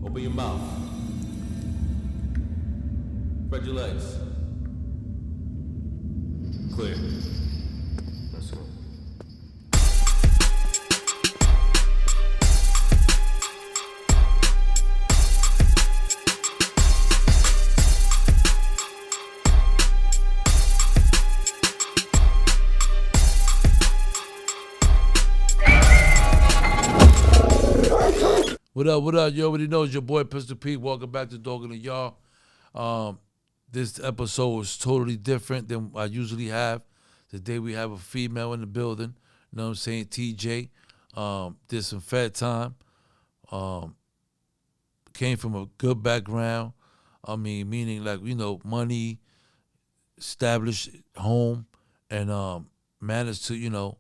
Open your mouth. Spread your legs. Clear. Let's go. What up, what up? You already know it's your boy Pistol Pete. Welcome back to Dog in the Yard. This episode is totally different than I usually have. Today we have a female in the building. You know what I'm saying? TJ. Did some fat time. Came from a good background. I mean, meaning like, you know, money, established home, and managed to, you know,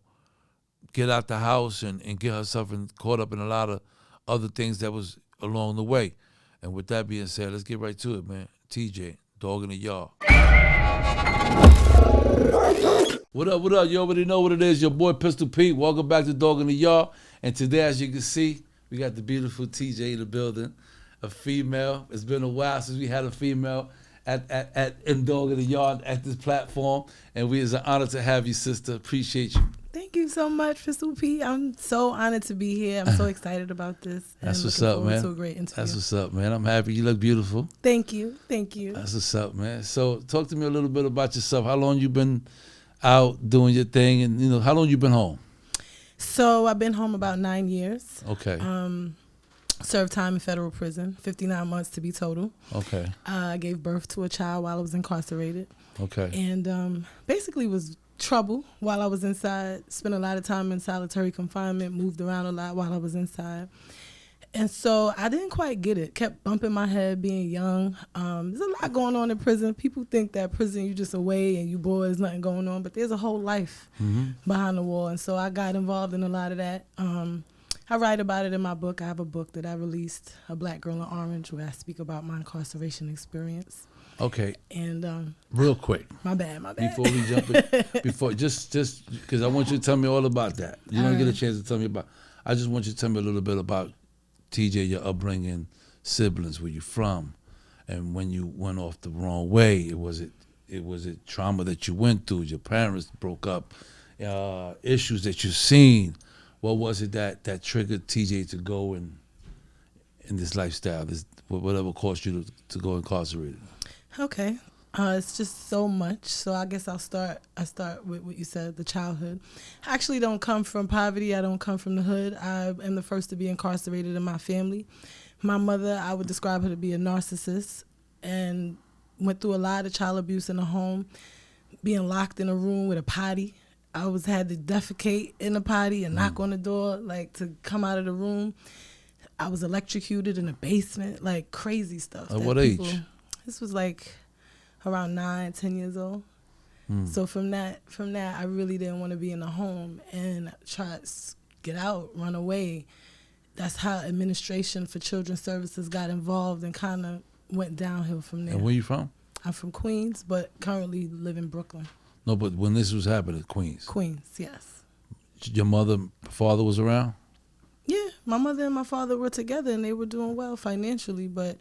get out the house and get herself caught up in a lot of other things that was along the way. And with that being said, let's get right to it, man. TJ, Dog in the Yard. What up, what up? You already know what it is. Your boy Pistol Pete. Welcome back to Dog in the Yard. And today, as you can see, we got the beautiful TJ in the building. A female. It's been a while since we had a female in Dog in the Yard at this platform. And it's an honor to have you, sister. Appreciate you. Thank you so much, Pistol Pete. I'm so honored to be here. I'm so excited about this. That's what's up, man. To a great interview. That's what's up, man. I'm happy. You look beautiful. Thank you. Thank you. That's what's up, man. So talk to me a little bit about yourself. How long you been out doing your thing, and, you know, how long you been home? So I've been home about 9 years. Okay. Served time in federal prison, 59 months to be total. Okay. I gave birth to a child while I was incarcerated. Okay. And basically was trouble while I was inside. Spent a lot of time in solitary confinement, moved around a lot while I was inside. And so I didn't quite get it. Kept bumping my head being young. There's a lot going on in prison. People think that prison, you just away and you bored, there's nothing going on. But there's a whole life behind the wall. And so I got involved in a lot of that. I write about it in my book. I have a book that I released, A Black Girl in Orange, where I speak about my incarceration experience. Okay. And real quick. My bad. Before we jump in, just because I want you to tell me all about that. You don't get a chance to tell me about. I just want you to tell me a little bit about TJ, your upbringing, siblings, where you from, and when you went off the wrong way. Was it trauma that you went through? Your parents broke up, issues that you've seen. What was it that triggered TJ to go in this lifestyle? Whatever caused you to go incarcerated? Okay. It's just so much. So I guess I start with what you said, the childhood. I actually don't come from poverty. I don't come from the hood. I am the first to be incarcerated in my family. My mother, I would describe her to be a narcissist and went through a lot of child abuse in the home, being locked in a room with a potty. I had to defecate in the potty and knock on the door, like, to come out of the room. I was electrocuted in the basement, like crazy stuff. At what age? This was like around 9, 10 years old. So from that, I really didn't want to be in the home and try to get out, run away. That's how administration for children's services got involved and kind of went downhill from there. And where you from? I'm from Queens, but currently live in Brooklyn. No, but when this was happening, Queens. Queens, yes. Your father was around? Yeah, my mother and my father were together and they were doing well financially, but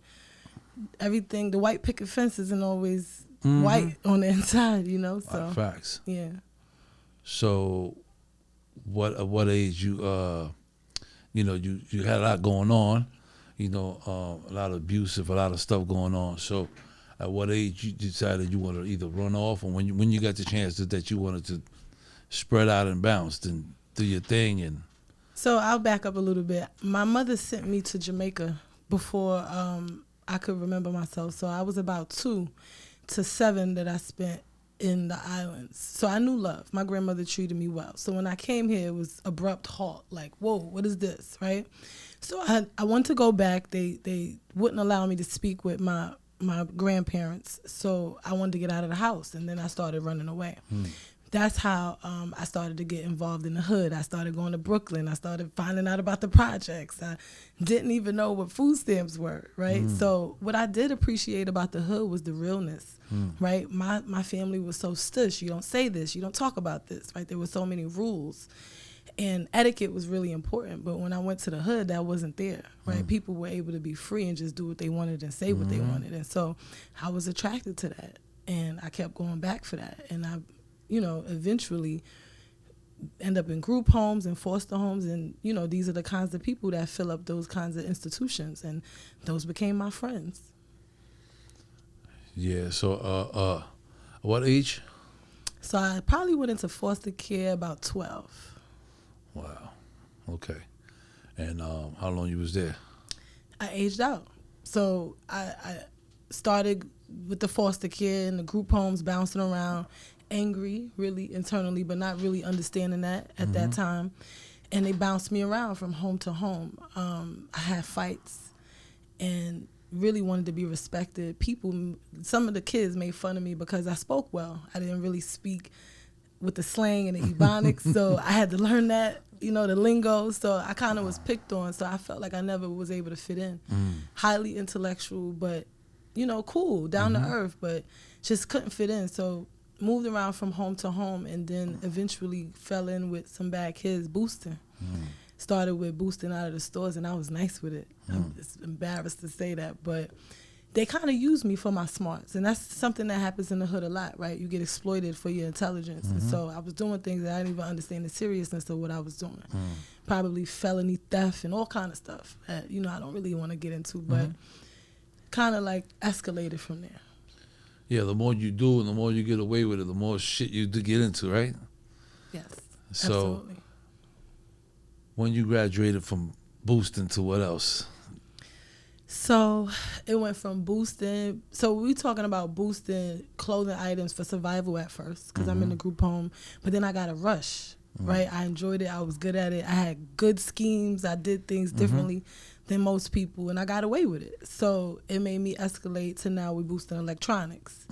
everything, the white picket fence isn't always white on the inside, you know. So facts. Yeah. So, at what age you had a lot going on, a lot of abusive, a lot of stuff going on. So, at what age you decided you wanted to either run off, or when you got the chance that you wanted to spread out and bounce and do your thing? And so I'll back up a little bit. My mother sent me to Jamaica before I could remember myself. So I was about 2 to 7 that I spent in the islands. So I knew love. My grandmother treated me well. So when I came here, it was abrupt halt. Like, whoa, what is this, right? So I wanted to go back. They wouldn't allow me to speak with my grandparents. So I wanted to get out of the house. And then I started running away. That's how I started to get involved in the hood. I started going to Brooklyn. I started finding out about the projects. I didn't even know what food stamps were, right? So what I did appreciate about the hood was the realness, right? My family was so stush. You don't say this. You don't talk about this, right? There were so many rules. And etiquette was really important. But when I went to the hood, that wasn't there, right? People were able to be free and just do what they wanted and say what they wanted. And so I was attracted to that. And I kept going back for that. And I, eventually end up in group homes and foster homes. And, these are the kinds of people that fill up those kinds of institutions. And those became my friends. Yeah. So, what age? So I probably went into foster care about 12. Wow. Okay. And how long you was there? I aged out. So I started with the foster care and the group homes, bouncing around, angry, really internally, but not really understanding that at that time. And they bounced me around from home to home. I had fights and really wanted to be respected. Some of the kids made fun of me because I spoke well. I didn't really speak with the slang and the ebonics, so I had to learn that, the lingo. So I kind of was picked on, so I felt like I never was able to fit in. Highly intellectual, but, cool, down to earth, but just couldn't fit in. So moved around from home to home and then eventually fell in with some bad kids boosting. Started with boosting out of the stores, and I was nice with it. I'm just embarrassed to say that, but they kind of used me for my smarts, and that's something that happens in the hood a lot, right? You get exploited for your intelligence, and so I was doing things that I didn't even understand the seriousness of what I was doing. Probably felony theft and all kind of stuff that, I don't really want to get into, but kind of like escalated from there. Yeah, the more you do and the more you get away with it, the more shit you do get into, right? Yes, So, absolutely. When you graduated from boosting to what else? So it went from boosting. So we talking about boosting clothing items for survival at first because I'm in the group home. But then I got a rush, right? I enjoyed it. I was good at it. I had good schemes. I did things differently than most people, and I got away with it. So it made me escalate to now we boosting electronics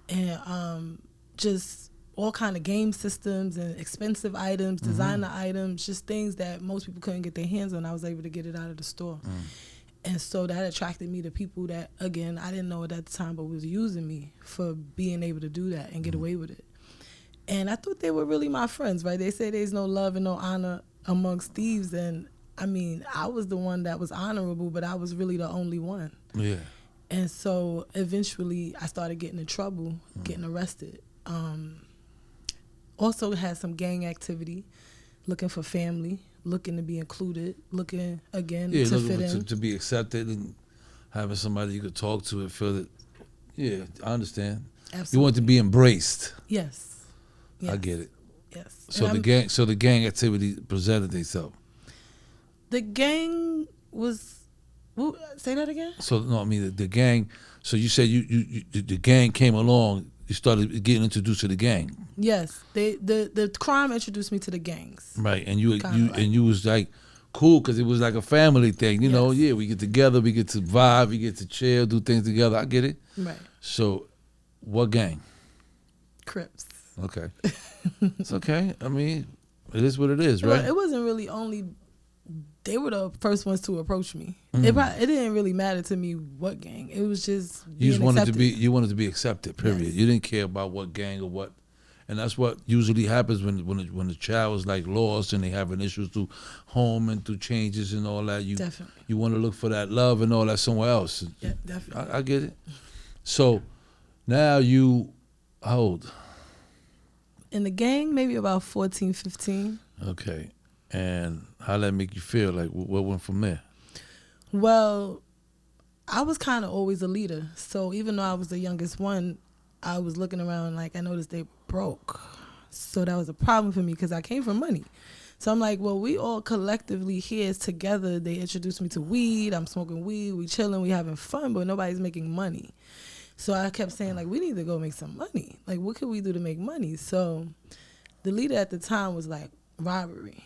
and just all kind of game systems and expensive items, designer items, just things that most people couldn't get their hands on. I was able to get it out of the store. And so that attracted me to people that, again, I didn't know it at the time, but was using me for being able to do that and get away with it. And I thought they were really my friends, right? They say there's no love and no honor amongst thieves. And, I mean, I was the one that was honorable, but I was really the only one. Yeah. And so eventually I started getting in trouble, getting arrested. Also had some gang activity, looking for family, looking to be included, looking again to fit in. To be accepted and having somebody you could talk to and feel that, yeah, I understand. Absolutely. You want to be embraced. Yes. I get it. Yes. So the gang activity presented itself. The gang was, say that again? So no, I mean the gang. So you said the gang came along. You started getting introduced to the gang. Yes, the crime introduced me to the gangs. Right, and you was like cool because it was like a family thing. You know, yeah, we get together, we get to vibe, we get to chill, do things together. I get it. Right. So, what gang? Crips. Okay, it's okay. I mean, it is what it is, right? Well, it wasn't really only. They were the first ones to approach me. It didn't really matter to me what gang. It was just you being wanted accepted. you wanted to be accepted. Period. Yes. You didn't care about what gang or what, and that's what usually happens when the child is like lost and they having issues through home and through changes and all that. Definitely. You want to look for that love and all that somewhere else. Yeah, definitely. I get it. So now you how old? In the gang, maybe about 14, 15. Okay. And how that make you feel? Like, what went from there? Well, I was kind of always a leader. So even though I was the youngest one, I was looking around like I noticed they broke. So that was a problem for me because I came from money. So I'm like, well, we all collectively here together. They introduced me to weed. I'm smoking weed. We chilling. We having fun, but nobody's making money. So I kept saying, like, we need to go make some money. Like, what can we do to make money? So the leader at the time was like, robbery.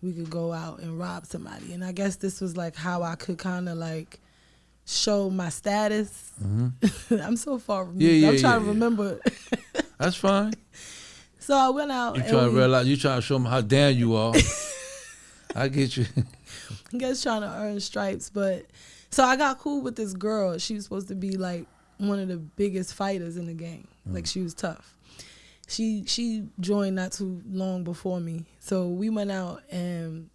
We could go out and rob somebody. And I guess this was like how I could kind of like show my status. I'm so far removed. I'm trying to remember. That's fine. So I went out. You trying to realize, you trying to show them how down you are. I get you. I guess trying to earn stripes. But so I got cool with this girl. She was supposed to be like one of the biggest fighters in the gang. Like she was tough. She joined not too long before me. So we went out and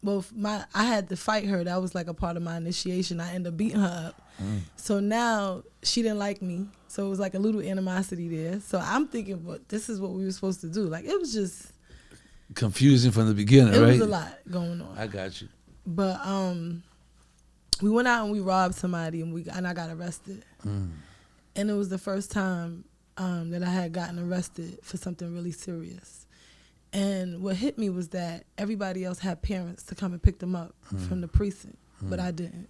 I had to fight her. That was like a part of my initiation. I ended up beating her up. So now she didn't like me. So it was like a little animosity there. So I'm thinking, well, this is what we were supposed to do. Like, it was just confusing from the beginning, right? It was a lot going on. I got you. But we went out and we robbed somebody and I got arrested. And it was the first time that I had gotten arrested for something really serious. And what hit me was that everybody else had parents to come and pick them up from the precinct, but I didn't.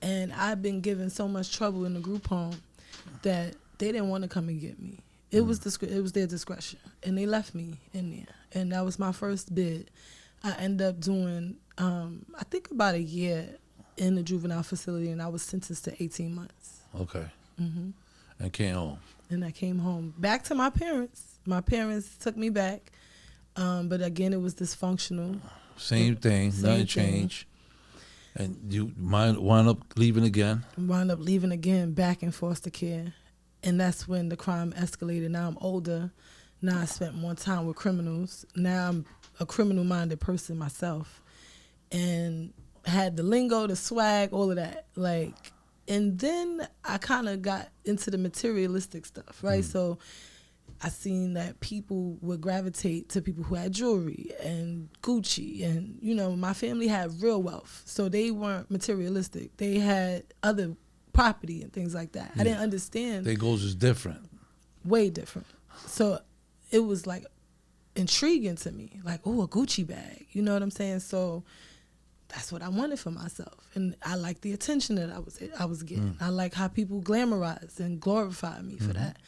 And I've been given so much trouble in the group home that they didn't want to come and get me. It was their discretion, and they left me in there. And that was my first bid. I ended up doing, I think about a year in the juvenile facility, and I was sentenced to 18 months. Okay. And came home. And I came home back to my parents. My parents took me back, but again, it was dysfunctional. Same thing, nothing changed. And you wound up leaving again? Wound up leaving again, back in foster care. And that's when the crime escalated. Now I'm older. Now I spent more time with criminals. Now I'm a criminal-minded person myself. And had the lingo, the swag, all of that. Like, and then I kind of got into the materialistic stuff, right? So I seen that people would gravitate to people who had jewelry and Gucci, and my family had real wealth, so they weren't materialistic. They had other property and things like that. I didn't understand. Their goals is different, way different. So it was like intriguing to me, like, oh, a Gucci bag, you know what I'm saying? So that's what I wanted for myself, and I liked the attention that I was getting. I like how people glamorized and glorified me for that.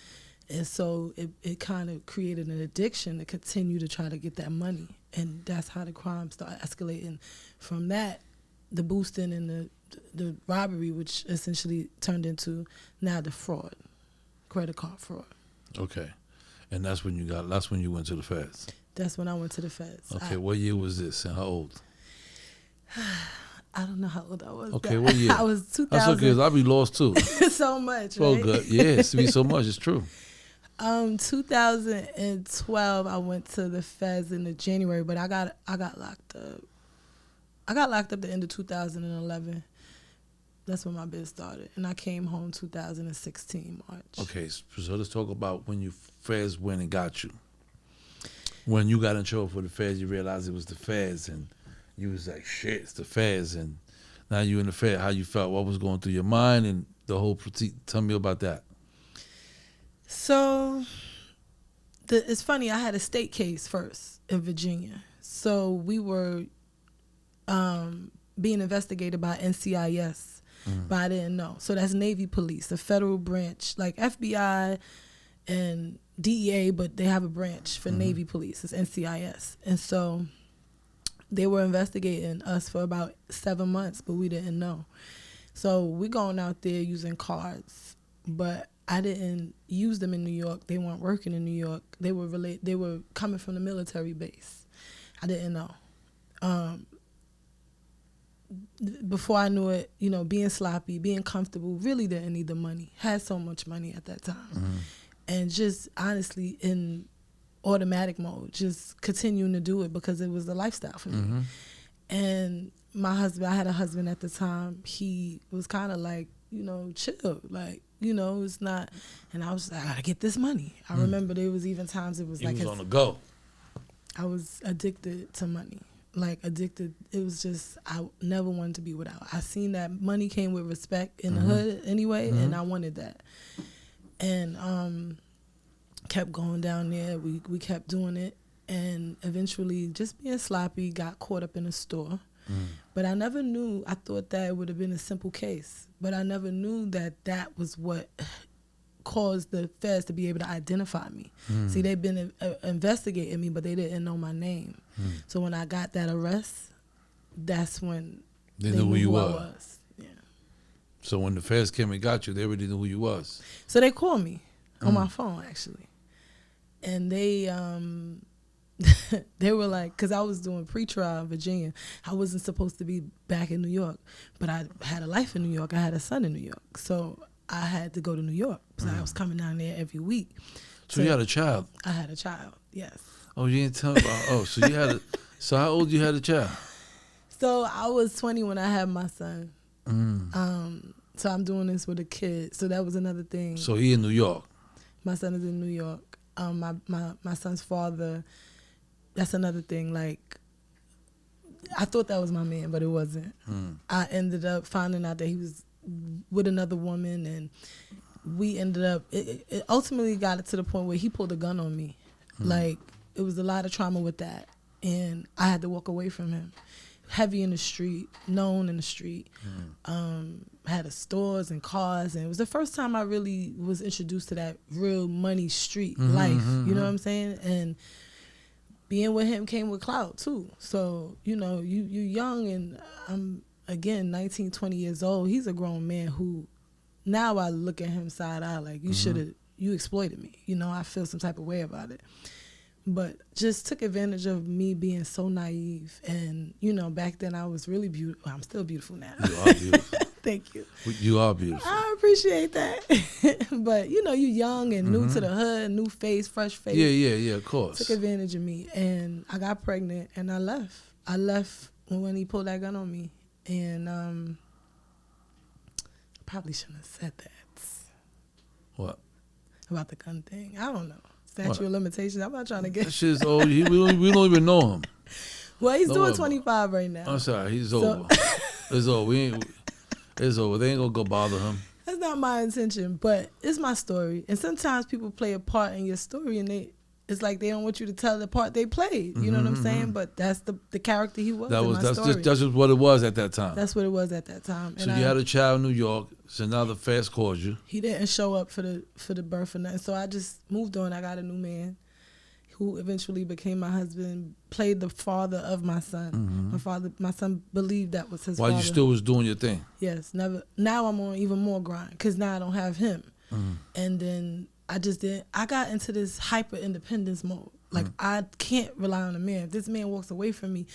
And so it kind of created an addiction to continue to try to get that money. And that's how the crime started escalating. From that, the boosting and the robbery, which essentially turned into now the fraud, credit card fraud. Okay. And that's when you went to the feds. That's when I went to the feds. Okay, what year was this and how old? I don't know how old I was. Okay, what year? I was 2000. That's okay, I'll be lost too. So much, Oh, right? good. Yes, it be so much, it's true. 2012, I went to the feds in the January, but I got locked up. I got locked up the end of 2011. That's when my bid started, and I came home 2016 March. Okay, so let's talk about when you feds went and got you. When you got in trouble for the feds, you realized it was the feds, and you was like, shit, it's the feds, and now you in the fed. How you felt? What was going through your mind, and the whole tell me about that. So, it's funny, I had a state case first in Virginia. So we were being investigated by NCIS, but I didn't know. So that's Navy Police, the federal branch, like FBI and DEA, but they have a branch for Navy Police, it's NCIS. And so they were investigating us for about 7 months, but we didn't know. So we're going out there using cards, but I didn't use them in New York. They weren't working in New York. They were coming from the military base. I didn't know. Before I knew it, being sloppy, being comfortable, really didn't need the money. Had so much money at that time. And just honestly in automatic mode, just continuing to do it because it was the lifestyle for me. And my husband, I had a husband at the time, he was kind of like, chill, like, it's not, and I was like, I gotta get this money. I remember there was even times it was He like was on the go. I was addicted to money, like addicted. It was just, I never wanted to be without. I seen that money came with respect in the hood anyway, and I wanted that. And kept going down there. We kept doing it, and eventually just being sloppy, got caught up in a store. But I never knew, I thought that it would have been a simple case, but I never knew that was what caused the feds to be able to identify me. See, they've been investigating me, but they didn't know my name. So when I got that arrest, that's when they knew who you I were. was. Yeah. So when the feds came and got you, they already knew who you was. So they called me on my phone, actually. And they they were like, because I was doing pretrial in Virginia. I wasn't supposed to be back in New York, but I had a life in New York. I had a son in New York. So I had to go to New York. So I was coming down there every week. So you had a child. I had a child. Yes. Oh, you didn't tell me about. Oh, so you had a. So how old you had a child? So I was 20 when I had my son. So I'm doing this with a kid. So that was another thing. So he in New York. My son is in New York. My son's father. That's another thing. Like, I thought that was my man, but it wasn't. I ended up finding out that he was with another woman, and we ended up. It ultimately got it to the point where he pulled a gun on me. Like, it was a lot of trauma with that, and I had to walk away from him. Heavy in the street, known in the street, had stores and cars, and it was the first time I really was introduced to that real money street life. You know what I'm saying? And being with him came with clout too. So, you know, you young, and I'm again 19, 20 years old. He's a grown man who now I look at him side eye like, you exploited me. You know, I feel some type of way about it. But just took advantage of me being so naive. And, you know, back then I was really beautiful. Well, I'm still beautiful now. You are beautiful. Thank you. You are beautiful. I appreciate that. But, you know, you young and new to the hood, new face, fresh face. Yeah, of course. Took advantage of me. And I got pregnant and I left. I left when he pulled that gun on me. And probably shouldn't have said that. What? About the gun thing. I don't know. Statute of limitations. I'm not trying to get. That shit's old. We don't even know him. Well, he's doing 25 right now. I'm sorry. He's over. It's over. It's over. They ain't gonna go bother him. That's not my intention, but it's my story. And sometimes people play a part in your story, and it's like they don't want you to tell the part they played. You know what I'm saying? But that's the character he was. That's just what it was at that time. That's what it was at that time. So you had a child in New York. So now the feds called you. He didn't show up for the birth or nothing. So I just moved on. I got a new man who eventually became my husband, played the father of my son. My son believed that was his father. While you still was doing your thing. Yes, never. Now I'm on even more grind because now I don't have him. And then I got into this hyper independence mode. Like, I can't rely on a man. If this man walks away from me,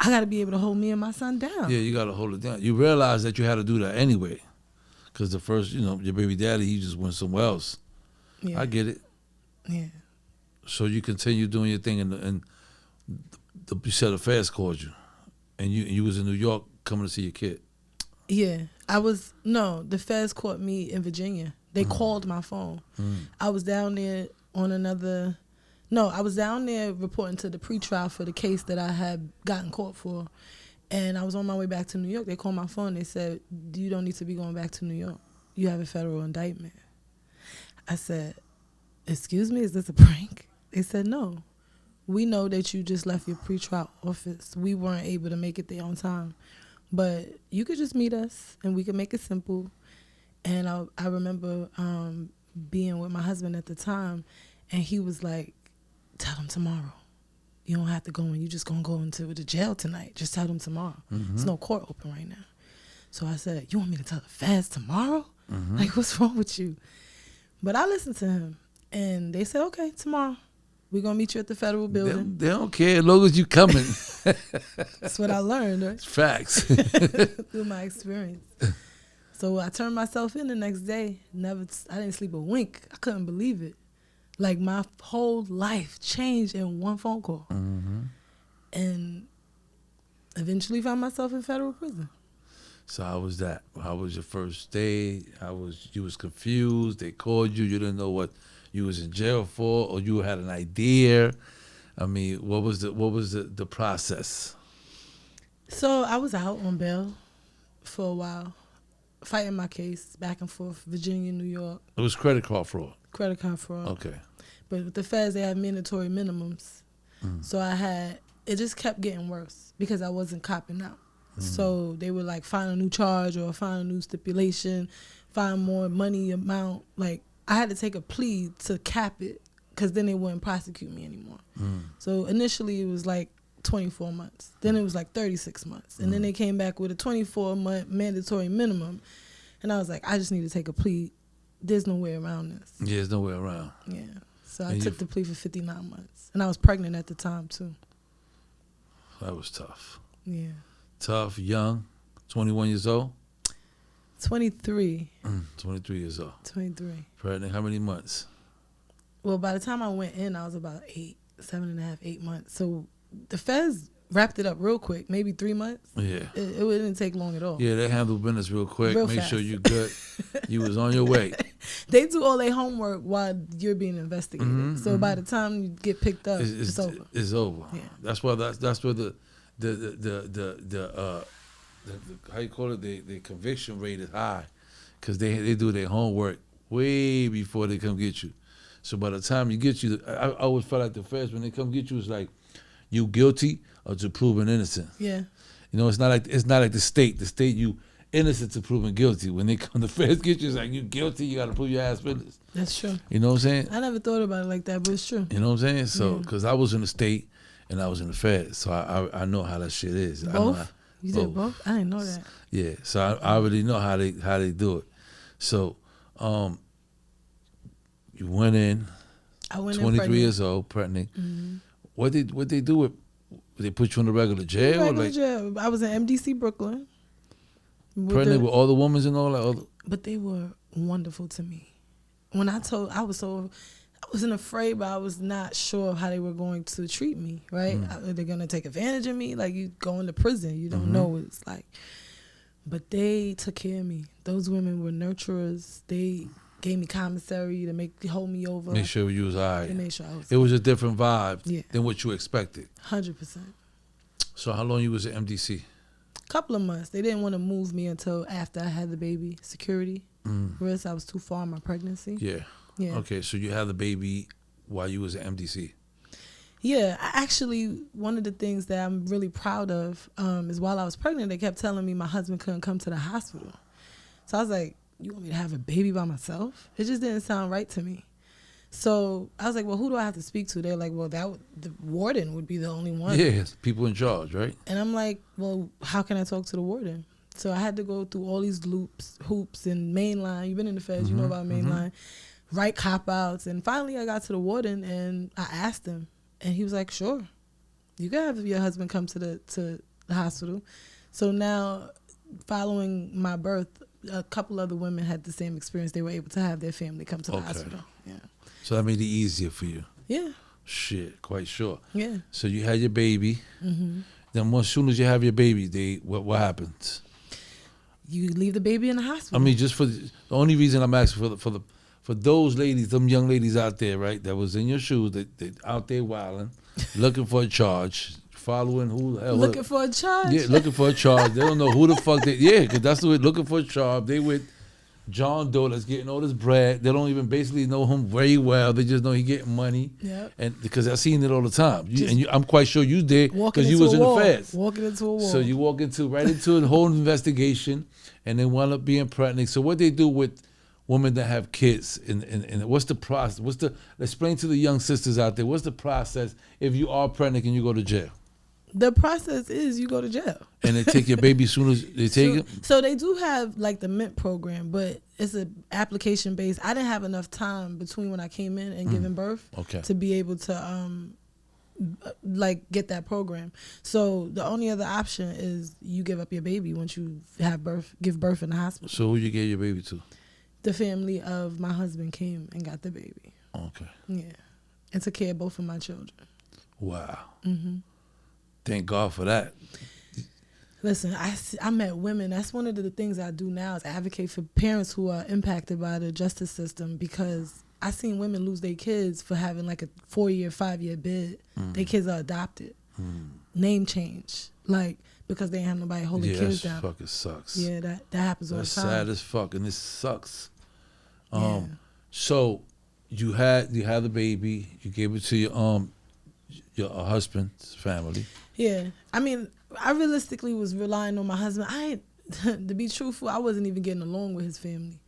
I got to be able to hold me and my son down. Yeah, you got to hold it down. You realize that you had to do that anyway. Because the first, you know, your baby daddy, he just went somewhere else. Yeah. I get it. Yeah. So you continue doing your thing, and you said the feds called you, and you was in New York coming to see your kid. Yeah, the feds caught me in Virginia. They called my phone. I was down there I was down there reporting to the pretrial for the case that I had gotten caught for. And I was on my way back to New York. They called my phone. They said, you don't need to be going back to New York. You have a federal indictment. I said, excuse me, is this a prank? They said, no. We know that you just left your pretrial office. We weren't able to make it there on time. But you could just meet us, and we could make it simple. And I remember being with my husband at the time, and he was like, tell them tomorrow. You don't have to go in. You just going to go into the jail tonight. Just tell them tomorrow. There's no court open right now. So I said, you want me to tell the feds tomorrow? Like, what's wrong with you? But I listened to him, and they said, okay, tomorrow. We're going to meet you at the federal building. They don't care as long as you coming. That's what I learned, right? It's facts. Through my experience. So I turned myself in the next day. I didn't sleep a wink. I couldn't believe it. Like, my whole life changed in one phone call. And eventually found myself in federal prison. So how was that? How was your first day? You was confused? They called you. You didn't know what you was in jail for, or you had an idea? I mean, what was the process? So I was out on bail for a while, fighting my case back and forth, Virginia, New York. It was credit card fraud. Credit card fraud. Okay. But with the feds, they have mandatory minimums. So it just kept getting worse because I wasn't copping out. So they would like find a new charge or find a new stipulation, find more money amount. Like, I had to take a plea to cap it because then they wouldn't prosecute me anymore. So initially it was like 24 months. Then it was like 36 months. And then they came back with a 24-month mandatory minimum. And I was like, I just need to take a plea. There's no way around this. Yeah, there's no way around. Yeah. So I took the plea for 59 months. And I was pregnant at the time, too. That was tough. Yeah. Tough, young, 21 years old? 23. 23 years old. 23. Pregnant, how many months? Well, by the time I went in, I was about 7.5, 8 months. So the feds wrapped it up real quick, maybe 3 months. Yeah. It didn't take long at all. Yeah, they handle business real quick. Real Make fast. sure you good. You was on your way. They do all their homework while you're being investigated. So by the time you get picked up, it's over. It's over. Yeah. That's why that's where the how you call it, the conviction rate is high, because they do their homework way before they come get you. So by the time you get you, I always felt like the feds, when they come get you, it's like you guilty or to proven innocent. Yeah. You know, it's not like the state. The state, you innocent to proven guilty. When they come, the feds get you, it's like you guilty. You got to prove your ass business. That's true. You know what I'm saying? I never thought about it like that, but it's true. You know what I'm saying? So, because I was in the state and I was in the feds, so I know how that shit is. I know Both? You did both? I didn't know that. Yeah, so I already know how they do it. So, you went in. I went 23 in years old, pregnant. Mm-hmm. What they do with? They put you in a regular jail? Regular jail. I was in MDC Brooklyn. Pregnant with all the women and all that? But they were wonderful to me. When I wasn't afraid, but I was not sure of how they were going to treat me, right? Are they going to take advantage of me? Like, you go into prison, you don't know what it's like. But they took care of me. Those women were nurturers. They gave me commissary to hold me over. Make sure you was all right. They made sure I was. It was a different vibe than what you expected. 100%. So how long you was at MDC? Couple of months. They didn't want to move me until after I had the baby. Security. Risk. I was too far in my pregnancy. Yeah. Yeah. Okay, so you had the baby while you was at MDC. Yeah, one of the things that I'm really proud of is while I was pregnant, they kept telling me my husband couldn't come to the hospital. So I was like, you want me to have a baby by myself? It just didn't sound right to me. So I was like, well, who do I have to speak to? They're like, well, the warden would be the only one. Yeah, people in charge, right? And I'm like, well, how can I talk to the warden? So I had to go through all these hoops and mainline. You've been in the feds, you know about mainline. Write cop-outs. And finally I got to the warden and I asked him. And he was like, sure, you can have your husband come to the hospital. So now, following my birth, a couple other women had the same experience. They were able to have their family come to the hospital. Yeah. So that made it easier for you. Yeah. Shit, quite sure. Yeah. So you had your baby. Then as soon as you have your baby, what happens? You leave the baby in the hospital. I mean, just the only reason I'm asking for those ladies, them young ladies out there, right, that was in your shoes, that out there wilding, looking for a charge, following who the hell? Looking for a charge? Yeah, looking for a charge. They don't know who the fuck because that's the way, looking for a charge. They with John Doe that's getting all this bread. They don't even basically know him very well. They just know he getting money. Yep. And because I've seen it all the time. I'm quite sure you did because you into was a in the wall. feds. Walking into a wall. So you walk right into the whole investigation, and then wind up being pregnant. So what they do with women that have kids, and what's the process? Explain to the young sisters out there, what's the process if you are pregnant and you go to jail? The process is you go to jail. And they take your baby as soon as they take it? So they do have like the MINT program, but it's an application based. I didn't have enough time between when I came in and giving birth to be able to get that program. So the only other option is you give up your baby once you give birth in the hospital. So who you gave your baby to? The family of my husband came and got the baby. Okay. Yeah. And took care of both of my children. Wow. Thank God for that. Listen, I met women. That's one of the things I do now is advocate for parents who are impacted by the justice system, because I seen women lose their kids for having like a 4-year, 5-year bid. Their kids are adopted. Name change. Like, because they ain't have nobody hold their kids down. Yeah, that fucking sucks. Yeah, that happens all the time. That's sad as fuck, and this sucks. So you had the baby. You gave it to your husband's family. Yeah, I mean, I realistically was relying on my husband. To be truthful, I wasn't even getting along with his family,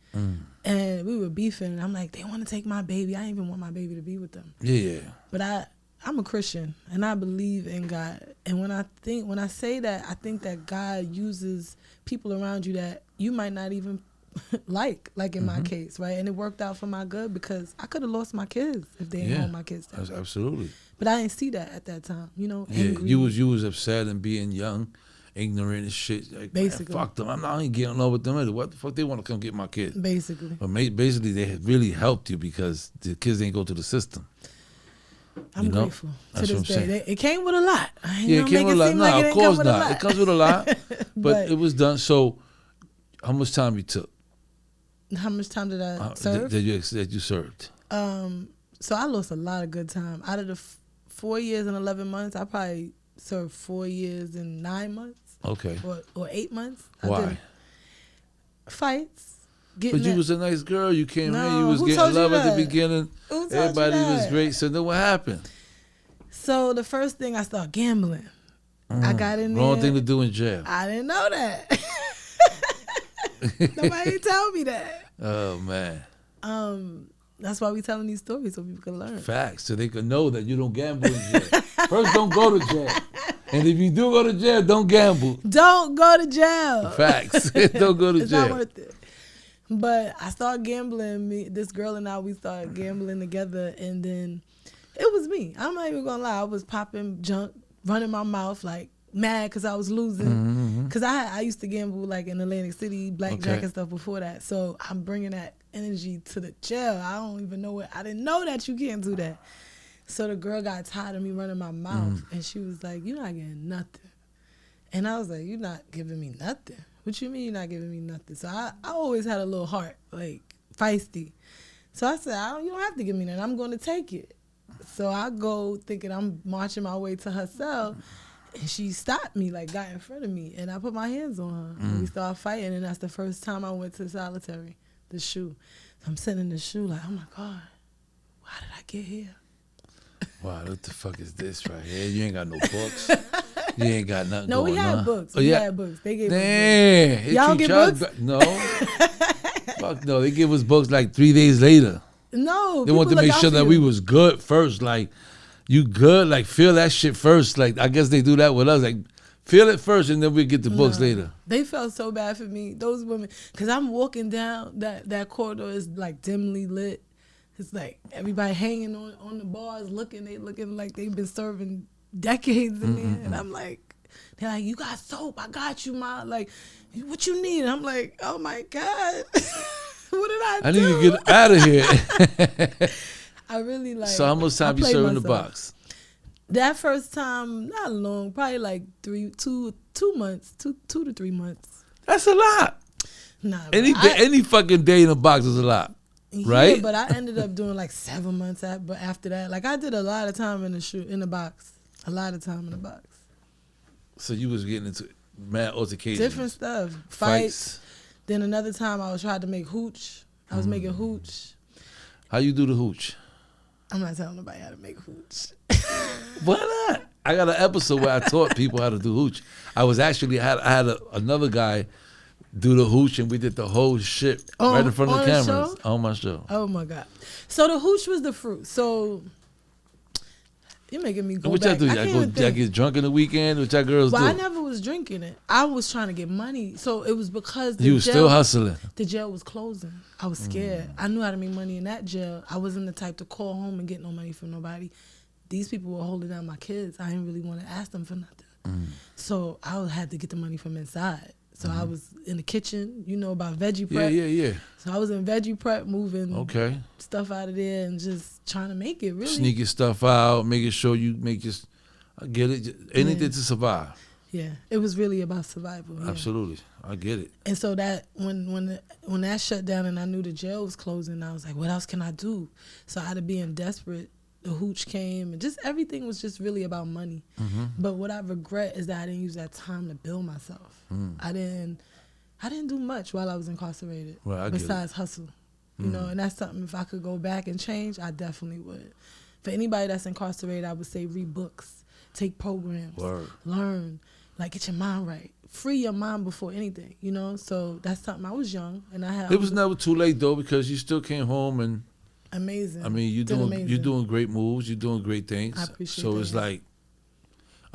and we were beefing. And I'm like, they want to take my baby. I didn't even want my baby to be with them. Yeah. But I'm a Christian and I believe in God. And when I say that, I think that God uses people around you that you might not even like in my case, right? And it worked out for my good, because I could have lost my kids if they didn't hold my kids down. Absolutely. But I didn't see that at that time, Yeah, angry. you was upset and being young, ignorant and shit. Like, Basically. man, fuck them. I ain't getting along with them either. What the fuck they want to come get my kid? Basically. But basically, they have really helped you because the kids ain't go to the system. I'm grateful to That's this what I'm day. saying. It came with a lot. I ain't Yeah, gonna it came make with a lot. seem No, like it of didn't course come with a not. lot. It comes with a lot, but it was done. So, how much time you took? How much time did I serve? That you served? So I lost a lot of good time. Out of the 4 years and 11 months, I probably served 4 years and 9 months. Okay. Or 8 months. Why? Fights. But you was a nice girl. You came in. You No, was who getting told you love at the that? beginning. Who told you Everybody was that? great. So then what happened? So the first thing I started gambling. I got in there. Wrong thing to do in jail. I didn't know that. Nobody told me that. Oh man. That's why we telling these stories so people can learn. Facts. So they can know that you don't gamble in jail. First, don't go to jail. And if you do go to jail, don't gamble. Don't go to jail. Facts. Don't go to It's jail. not worth it. But I started gambling. This girl and I, we started gambling together, and then it was me. I'm not even gonna lie. I was popping junk, running my mouth like mad because I was losing. Because I used to gamble like in Atlantic City, blackjack and stuff before that. So I'm bringing that energy to the jail. I don't even know I didn't know that you can't do that. So the girl got tired of me running my mouth, and she was like, "You're not getting nothing." And I was like, "You're not giving me nothing. What you mean you're not giving me nothing?" So I always had a little heart, like feisty. So I said, "You don't have to give me nothing. I'm going to take it." So I go thinking I'm marching my way to her cell, and she stopped me, like got in front of me, and I put my hands on her. And we started fighting, and that's the first time I went to solitary, the shoe. So I'm sitting in the shoe like, oh my God, how did I get here? Wow, what the fuck is this right here? You ain't got no books. You ain't got nothing No, going we had on. books. Oh, We yeah. had books. They gave us Damn. books. Y'all get books? No. Fuck no. They give us books like 3 days later. No, They want to people make look out sure for that you. we was good first. Like, you good? Like, feel that shit first. Like, I guess they do that with us. Like, feel it first and then we get the books later. They felt so bad for me, those women, because I'm walking down that corridor is like dimly lit. It's like everybody hanging on the bars looking. They looking like they've been serving decades in there. And I'm like, they're like, "You got soap? I got you, Ma. Like, what you need?" And I'm like, "Oh my God, what did I do? I need to get out of here. I really like. So how much time I you played serve in the myself. box? That first time, not long, probably like 2 months, 2 to 3 months. That's a lot. Nah, Any fucking day in the box is a lot. Right? Yeah, but I ended up doing like 7 months after that. Like I did a lot of time in the box. A lot of time in the box. So you was getting into mad altercations. Different stuff. Fights. Then another time I was trying to make hooch. I was making hooch. How you do the hooch? I'm not telling nobody how to make hooch. Why not? I got an episode where I taught people how to do hooch. I had another guy do the hooch, and we did the whole shit right in front of the cameras show? on my show. Oh my God. So the hooch was the fruit. So you're making me go What back. y'all do? I can't Y'all even think. get drunk in the weekend? What y'all girls Well, do? I never was drinking it. I was trying to get money. So it was because You was still hustling. The jail was closing. I was scared. I knew how to make money in that jail. I wasn't the type to call home and get no money from nobody. These people were holding down my kids. I didn't really want to ask them for nothing. So I had to get the money from inside. So I was in the kitchen, you know about veggie prep. Yeah. So I was in veggie prep, moving Okay. stuff out of there and just trying to make it, really. Sneaking stuff out, making sure you make your... I get it. Anything to survive. Yeah, it was really about survival. Yeah. Absolutely. I get it. And so that when that shut down and I knew the jail was closing, I was like, what else can I do? So out of being desperate, the hooch came, and just everything was just really about money. But what I regret is that I didn't use that time to build myself. I didn't do much while I was incarcerated, Well, I get besides hustle. You know, and that's something, if I could go back and change, I definitely would. For anybody that's incarcerated, I would say read books, take programs, learn, like get your mind right. Free your mind before anything, you know? So that's something. I was young, and I had... It was never too late, though, because you still came home and... Amazing. I mean, you're doing great moves. You're doing great things. I appreciate so that. it's like,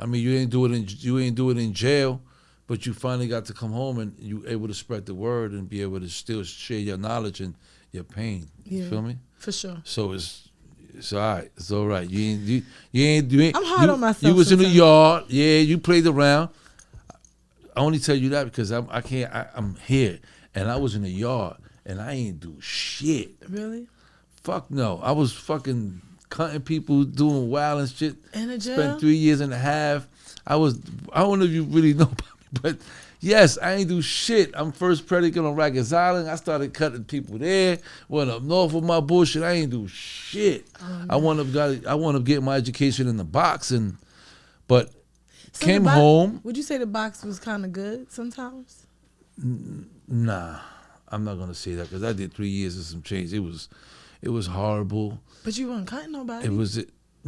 I mean, you ain't do it in jail, but you finally got to come home and you able to spread the word and be able to still share your knowledge and your pain. You feel me? For sure. So it's all right. It's all right. You ain't. I'm hard on myself You was in the sometimes. yard. Yeah, you played around. I only tell you that because I'm here, and I was in the yard, and I ain't do shit. Really? Fuck no. I was fucking cutting people, doing wild and shit. In a jail? Spent 3 years and a half. I don't know if you really know about me, but yes, I ain't do shit. I'm first predicate on Rikers Island. I started cutting people there. Went up north with my bullshit. I ain't do shit. I wound up getting my education in the box, but So came the home. Would you say the box was kind of good sometimes? Nah, I'm not gonna say that because I did 3 years and some change. It was horrible. But you weren't cutting nobody.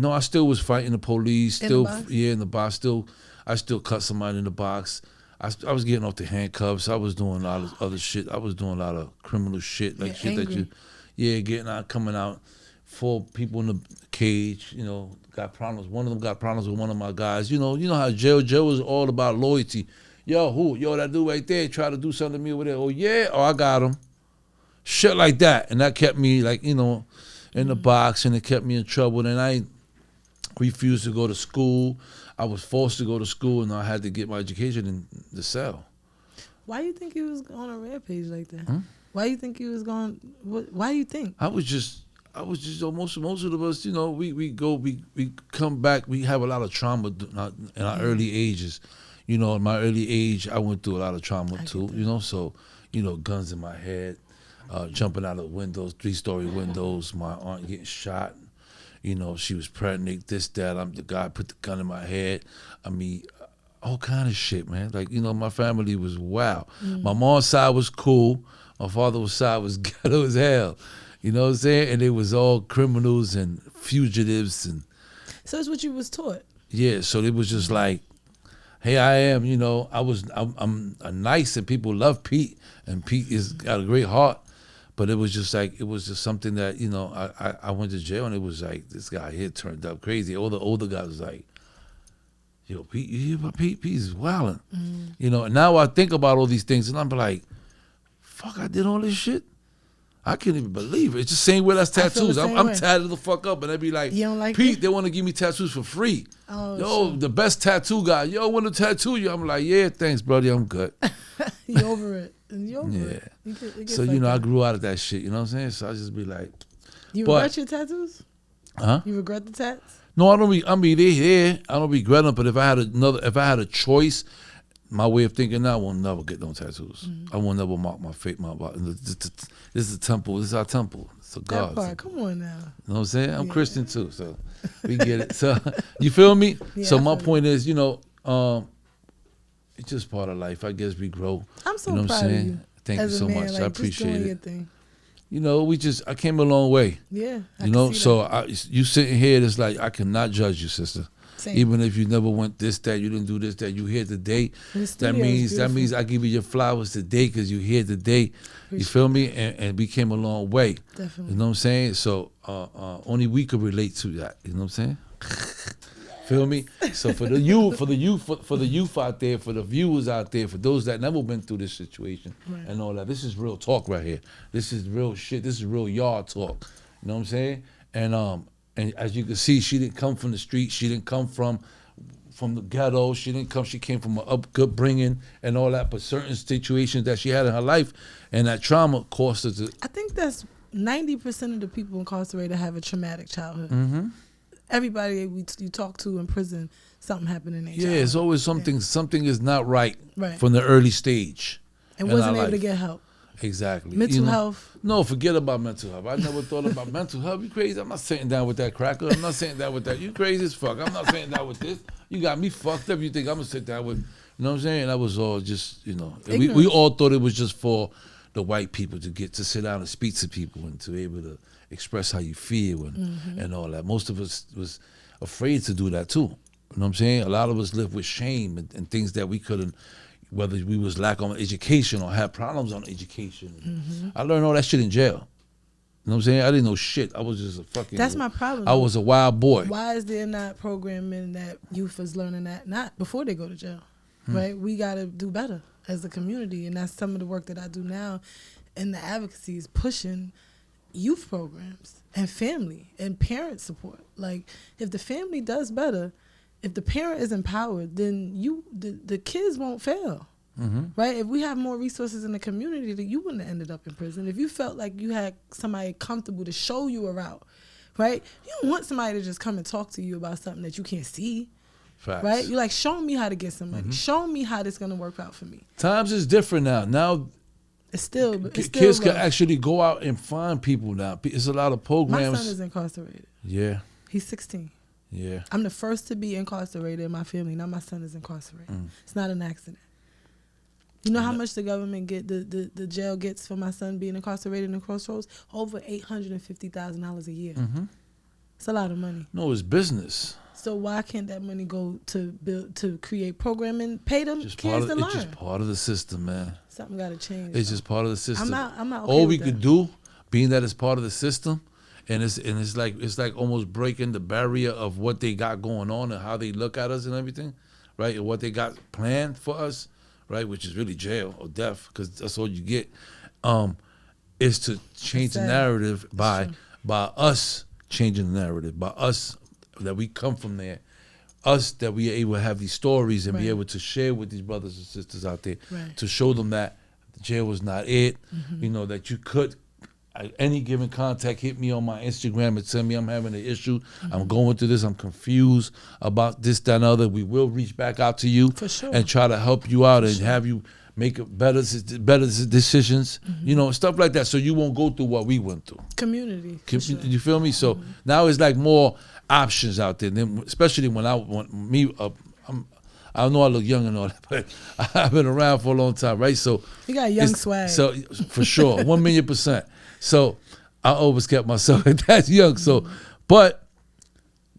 No, I still was fighting the police. In Still, the box? yeah, in the box. I still cut somebody in the box. I was getting off the handcuffs. I was doing a lot of other shit. I was doing a lot of criminal shit, like shit that getting out, coming out. 4 people in the cage, got problems. One of them got problems with one of my guys. You know how jail was all about loyalty. Yo, that dude right there tried to do something to me over there. Oh yeah, I got him. Shit like that, and that kept me in the box, and it kept me in trouble. And I refused to go to school. I was forced to go to school, and I had to get my education in the cell. Why do you think he was on a rampage like that? Why do you think he was going? Why do you think? I was just most of us, we come back. We have a lot of trauma in our early ages. In my early age, I went through a lot of trauma too. So guns in my head, jumping out of windows, 3-story windows. My aunt getting shot. She was pregnant, this, that. I'm the guy put the gun in my head. I mean, all kind of shit, man. Like, my family was wild. My mom's side was cool. My father's side was ghetto as hell. You know what I'm saying? And it was all criminals and fugitives. And So it's what you was taught. yeah, so it was just like, hey, I am, I'm nice, and people love Pete, and Pete got a great heart. But it was just something that, I went to jail, and it was like, this guy here turned up crazy. All the older guys was like, yo, Pete, you hear about Pete? Pete's wilding. And now I think about all these things, and I'm like, fuck, I did all this shit? I can't even believe it. It's the same way that's I feel the tattoos. same I'm way. tatted the fuck up, and they be like, You don't like Pete, it? they want to give me tattoos for free. Oh, Yo, the best tattoo guy. Yo, I want to tattoo you. I'm like, yeah, thanks, brother. I'm good. You over it. And you over Yeah. it. It gets So, like I that. grew out of that shit. You know what I'm saying? So I just be like, You but- regret your tattoos? huh? You regret the tats? No, I don't be. They're here. I don't regret them. But if I had a choice, my way of thinking now, I will never get no tattoos. I will never mark my fate. This is a temple. This is our temple. It's a That God. part. Come on now. You know what I'm saying? I'm Yeah. Christian too, so we get it. So you feel me? Yeah, So I my feel point is, it's just part of life. I guess we grow. I'm so You know what I'm proud of saying? you. Thank as you a so man, much. like, I just appreciate doing it. your thing. I came a long way. Yeah. I You can know, see so that. you sitting here, it's like I cannot judge you, sister. Same. Even if you never went this, that, you didn't do this, that, you here today. And the That studio is means beautiful. I give you your flowers today because you here today. You Appreciate feel me? And we came a long way. Definitely. You know what I'm saying? So only we could relate to that. You know what I'm saying? Feel me? So for the youth out there, for the viewers out there, for those that never been through this situation Right. and all that, this is real talk right here. This is real shit. This is real yard talk. You know what I'm saying? And as you can see, she didn't come from the street. She didn't come from the ghetto. She came from a good bringing and all that. But certain situations that she had in her life and that trauma caused her to. I think that's 90% of the people incarcerated have a traumatic childhood. Mm-hmm. Everybody you talk to in prison, something happened in their Yeah, childhood. it's always something. Something is not right, Right. from the early stage. And in wasn't our able to life. get help. Exactly. Mental health. No, forget about mental health. I never thought about mental health. You crazy? I'm not sitting down with that cracker. I'm not sitting down with that. You crazy as fuck. I'm not sitting down with this. You got me fucked up. You think I'm going to sit down with, you know what I'm saying? That was all just, we Ignorance. all thought it was just for the white people to get to sit down and speak to people and to be able to express how you feel and all that. Most of us was afraid to do that too. You know what I'm saying? A lot of us live with shame and things that we couldn't, whether we was lack on education or had problems on education. I learned all that shit in jail. You know what I'm saying? I didn't know shit. I was just a fucking. That's my problem. I was a wild boy. Why is there not programming that youth is learning that? Not before they go to jail, right? We got to do better as a community. And that's some of the work that I do now in the advocacy is pushing youth programs and family and parent support. Like, if the family does better, if the parent is empowered, then the kids won't fail. right? If we have more resources in the community, then you wouldn't have ended up in prison. If you felt like you had somebody comfortable to show you a route, right? You don't want somebody to just come and talk to you about something that you can't see. Facts. Right? You're like, show me how to get some money. Show me how this gonna work out for me. Times is different now. Now It's still kids can rough. actually go out and find people now. It's a lot of My programs. son is incarcerated. Yeah, He's 16. yeah. I'm the first to be incarcerated in my family. Now my son is incarcerated. It's not an accident. You know how much the government the jail gets for my son being incarcerated in Crossroads? Over $850,000 a year. It's a lot of money. No, it's business. So why can't that money go to create programming, pay them Just kids to learn? It's just part of the system, man. Something got to change. It's just part of the system. I'm not okay All with we that. could do, being that it's part of the system, and it's like almost breaking the barrier of what they got going on and how they look at us and everything, right? And what they got planned for us, right? Which is really jail or death, because that's all you get. Is to change the sad. narrative by true. us changing the narrative, by us that we come from there, us that we are able to have these stories and be Right. able to share with these brothers and sisters out there, Right. to show them that the jail was not it. You know, that you could, at any given contact, hit me on my Instagram and tell me I'm having an issue, I'm going through this, I'm confused about this, that, and other. We will reach back out to you For sure. and try to help you out and have you make better decisions, you know, stuff like that, so you won't go through what we went through. Community. for sure. You feel me? So now it's like more options out there. Then, especially when I know I look young and all that, but I've been around for a long time, right? So You got young swag. So for sure, 1,000,000%. So I always kept myself that young. So, but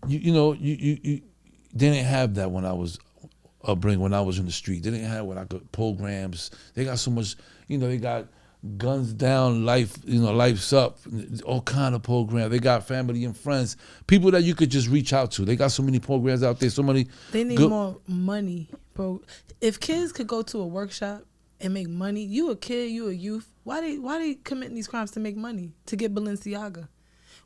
you didn't have that when I was upbringing, when I was in the street. They didn't have what I could programs. They got so much, they got guns down, life's up, all kind of programs. They got family and friends, people that you could just reach out to. They got so many programs out there, so many. They need good- more money, bro. If kids could go to a workshop and make money, you a kid, you a youth, why they committing these crimes to make money, to get Balenciaga?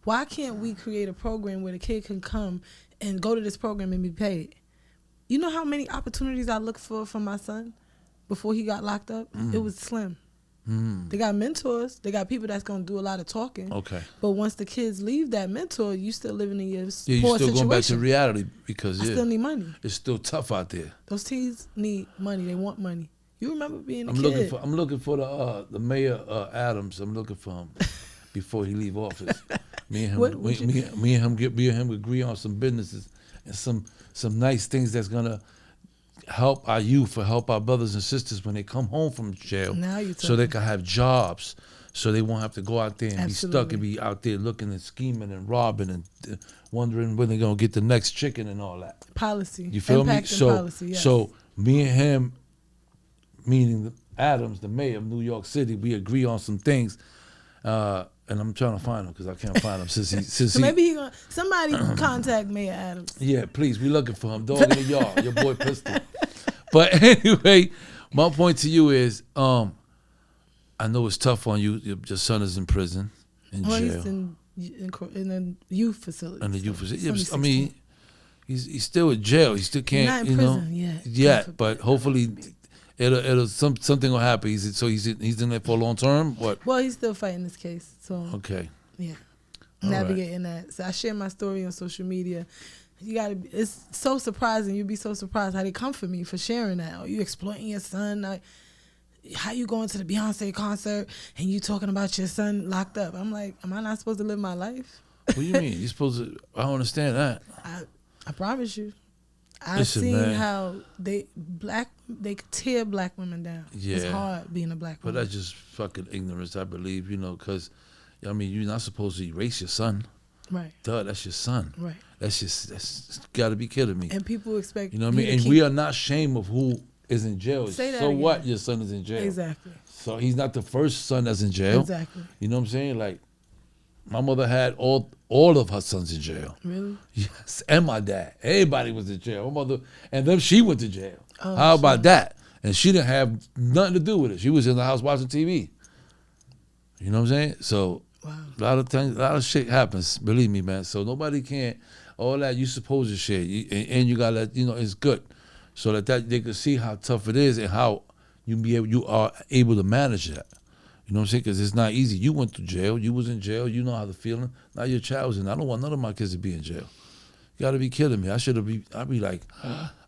Why can't we create a program where the kid can come and go to this program and be paid? You know how many opportunities I looked for my son before he got locked up? It was slim. They got mentors. They got people that's going to do a lot of talking. Okay. But once the kids leave that mentor, you still living in your Yeah, poor you're still situation. going back to reality because I still need money. it's still tough out there. Those teens need money. They want money. You remember being a I'm kid. looking for the mayor Adams. I'm looking for him before he leave office. Me and him, me and him agree on some businesses and some nice things that's gonna help our youth or help our brothers and sisters when they come home from jail. Now you're so they talking. can have jobs, so they won't have to go out there and be stuck Absolutely. and be out there looking and scheming and robbing and wondering when they're gonna get the next chicken and all that. Policy. You feel me? Impacting policy, yes. So me and him, meaning Adams, the mayor of New York City, we agree on some things, and I'm trying to find him because I can't find him So maybe he gonna somebody contact Mayor Adams. Yeah, please, we looking for him. Dog in the yard, your boy Pistol. But anyway, my point to you is, I know it's tough on you. Your son is in prison, in Well, jail, he's in a youth facility. in the youth still. facility. He's Yeah, I only mean, 16. he's still in jail. He still can't, Not in prison yet. yet. God But forbid. hopefully, it'll something will happen. He's in there for a long term. What? Well, he's still fighting this case. So Okay. yeah, All right. navigating that. So I share my story on social media. You gotta. It's so surprising. You'd be so surprised how they come for me for sharing that. Oh, you exploiting your son? Like, how you going to the Beyonce concert and you talking about your son locked up? I'm like, am I not supposed to live my life? What do you mean? You're supposed to? I don't understand that. I promise you. I've Listen, seen man. how they tear black women down. It's Yeah. hard being a black But woman. that's just fucking ignorance, I believe. Because I mean, you're not supposed to erase your son. Right, Duh, that's your son. right. That's got to be kidding me. And people expect You know what I mean? to And keep- we are not ashamed of who is in jail. Say that So again. what? Your son is in jail. Exactly. So he's not the first son that's in jail. Exactly. You know what I'm saying? Like, my mother had all of her sons in jail. Really? Yes, and my dad. Everybody was in jail. My mother, and then she went to jail. Oh, How about shit. that? And she didn't have nothing to do with it. She was in the house watching TV. You know what I'm saying? So Wow. a lot of things, a lot of shit happens. Believe me, man. So nobody can't. All that you supposed to share, and you gotta let it's good, so that they can see how tough it is and how you are able to manage that. You know what I'm saying? Because it's not easy. You went to jail. You was in jail. You know how the feeling. Now your child's in. I don't want none of my kids to be in jail. You gotta be kidding me. I'd be like,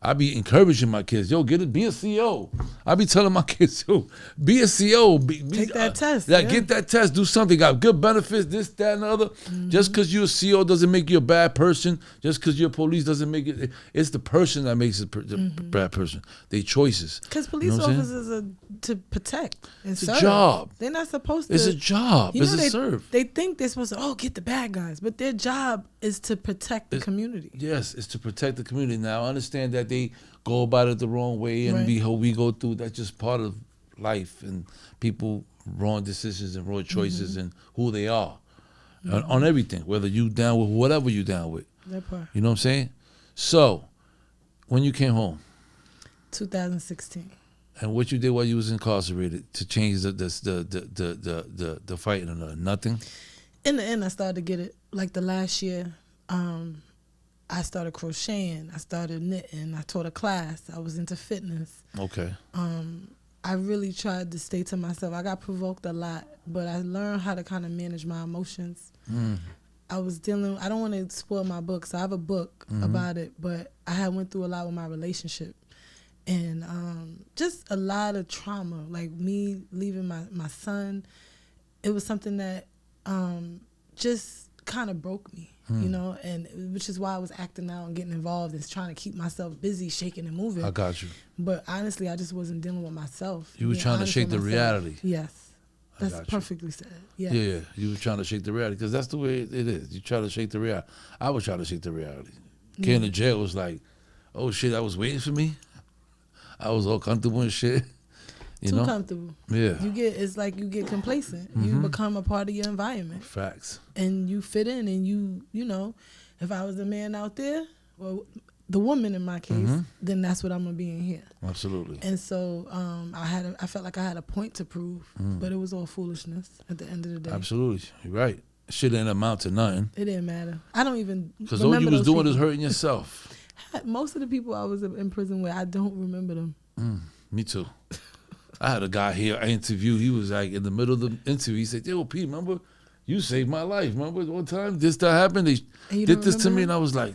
I'd be encouraging my kids. Yo, be a CO. I'd be telling my kids, yo, be a CO. Take that test. Yeah, get that test. Do something. Got good benefits, this, that, and the other. Just because you're a CO doesn't make you a bad person. Just because you're police doesn't make it. It's the person that makes it the bad person. They choices. Because police officers are to protect and serve. It's a job. They're not supposed to. It's a job. It's a serve. They think they're supposed to, get the bad guys. But their job is to protect the community. Yes, it's to protect the community. Now, I understand that they go about it the wrong way, and we go through. That's just part of life, and people wrong decisions and wrong choices and who they are on everything. Whether you down with whatever you down with, That part. you know what I'm saying. So, when you came home, 2016. and what you did while you was incarcerated to change the fighting and nothing. In the end, I started to get it. Like the last year, I started crocheting. I started knitting. I taught a class. I was into fitness. Okay. I really tried to stay to myself. I got provoked a lot, but I learned how to kind of manage my emotions. I was dealing. I don't want to spoil my book, so I have a book about it. But I had went through a lot with my relationship, and just a lot of trauma. Like me leaving my son, it was something that just kind of broke me. You know, and which is why I was acting out and getting involved and trying to keep myself busy, shaking and moving. I got you. But honestly, I just wasn't dealing with myself. You were trying to shake the reality. Yes. That's got you. perfectly said. Yes. Yeah, you were trying to shake the reality because that's the way it is. You try to shake the reality. I was trying to shake the reality. Getting to jail was like, oh shit, that was waiting for me. I was all comfortable and shit. Too comfortable. Yeah. It's like you get complacent. You become a part of your environment. Facts. And you fit in, and you know, if I was the man out there, well, the woman in my case, then that's what I'm gonna be in here. Absolutely. And so I felt like I had a point to prove, but it was all foolishness at the end of the day. Absolutely. You're right. Shit didn't amount to nothing. It didn't matter. I don't even because all you was doing people. is hurting yourself. Most of the people I was in prison with, I don't remember them. Me too. I had a guy here I interviewed. He was like in the middle of the interview. He said, "Yo, Pete, remember you saved my life? Remember one time this that happened? They did this to me, and I was like,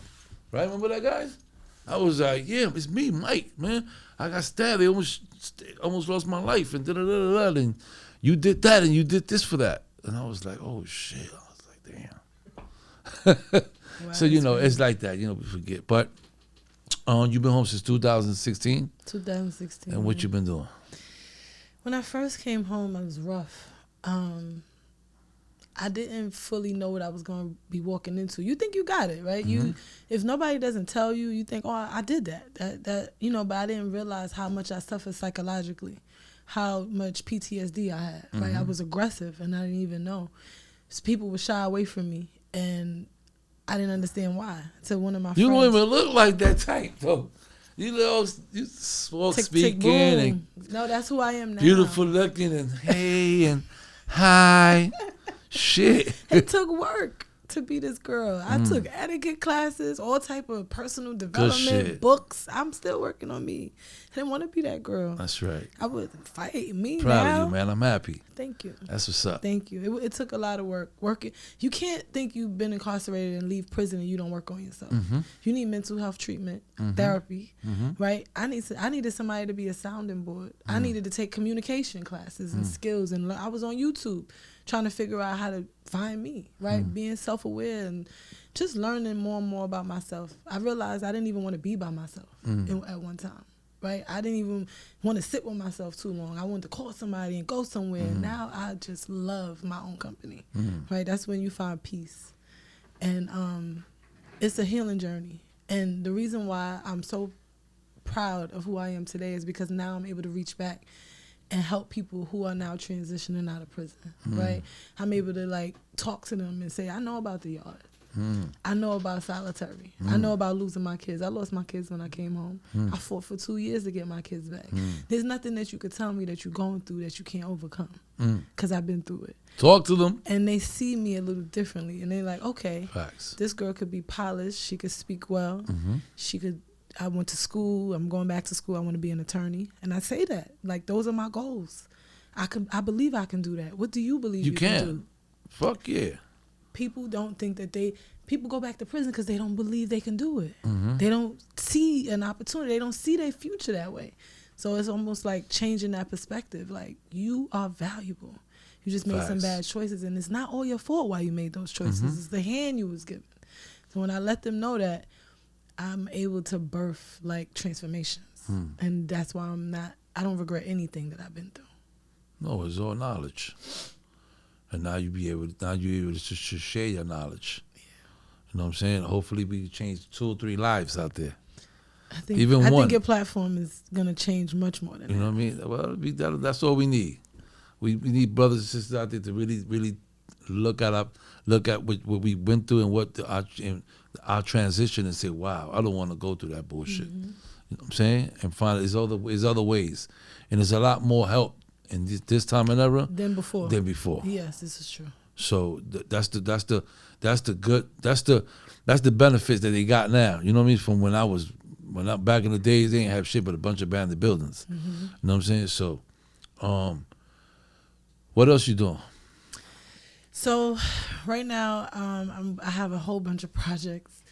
right? Remember that guy? I was like, yeah, it's me, Mike, man. I got stabbed. They almost lost my life, and and you did that, and you did this for that, and I was like, oh shit. I was like, damn. Wow, so you know, it's like that. You know, we forget. But you've been home since 2016. 2016. And what you been doing? When I first came home, it was rough. I didn't fully know what I was going to be walking into. You think you got it, right? If nobody doesn't tell you, you think, oh, I did that, you know. But I didn't realize how much I suffered psychologically, how much PTSD I had. Right, I was aggressive, and I didn't even know. So people would shy away from me, and I didn't understand why. So one of my You friends, don't even look like that type, though. You spoke speaking and no, that's who I am now. beautiful looking and hey and hi. Shit. It took work to be this girl. I took etiquette classes, all type of personal development books. I'm still working on me. I didn't want to be that girl. That's right. I would fight me. Proud now. of you, man. I'm happy. Thank you. That's what's up. Thank you. It took a lot of work. Working. You can't think you've been incarcerated and leave prison and you don't work on yourself. You need mental health treatment, therapy, right? I needed somebody to be a sounding board. I needed to take communication classes and skills, and I was on YouTube trying to figure out how to find me, right? Being self-aware and just learning more and more about myself. I realized I didn't even want to be by myself at one time. Right, I didn't even want to sit with myself too long. I wanted to call somebody and go somewhere. Now I just love my own company. Right, that's when you find peace, and it's a healing journey. And the reason why I'm so proud of who I am today is because now I'm able to reach back and help people who are now transitioning out of prison. Right, I'm able to like talk to them and say, I know about the yard. I know about solitary. I know about losing my kids. I lost my kids when I came home. I fought for 2 years to get my kids back. There's nothing that you could tell me that you're going through that you can't overcome, because I've been through it. Talk to them. And they see me a little differently, and they're like, okay, Facts. this girl could be polished. She could speak well. She could I went to school. I'm going back to school. I want to be an attorney. And I say that. Like, those are my goals. I believe I can do that. What do you believe you can do? Fuck yeah. People don't think that people go back to prison because they don't believe they can do it. Mm-hmm. They don't see an opportunity. They don't see their future that way. So it's almost like changing that perspective. Like, you are valuable. You just made some bad choices, and it's not all your fault why you made those choices. Mm-hmm. It's the hand you was given. So when I let them know that, I'm able to birth like transformations. And that's why I don't regret anything that I've been through. No, it's all knowledge. And now you're able to share your knowledge. Yeah. You know what I'm saying? Hopefully we can change 2 or 3 lives out there. I think your platform is gonna change much more than that. You know what I mean? Well, that's all we need. We need brothers and sisters out there to really, really look at what we went through and what our transition and say, wow, I don't want to go through that bullshit. Mm-hmm. You know what I'm saying? And find there's other ways, and there's a lot more help in this time and era than before. Yes, this is true. So that's the benefits that they got now. You know what I mean? From when I back in the days, they ain't have shit but a bunch of abandoned buildings. Mm-hmm. You know what I'm saying? So, what else you doing? So, right now, I have a whole bunch of projects.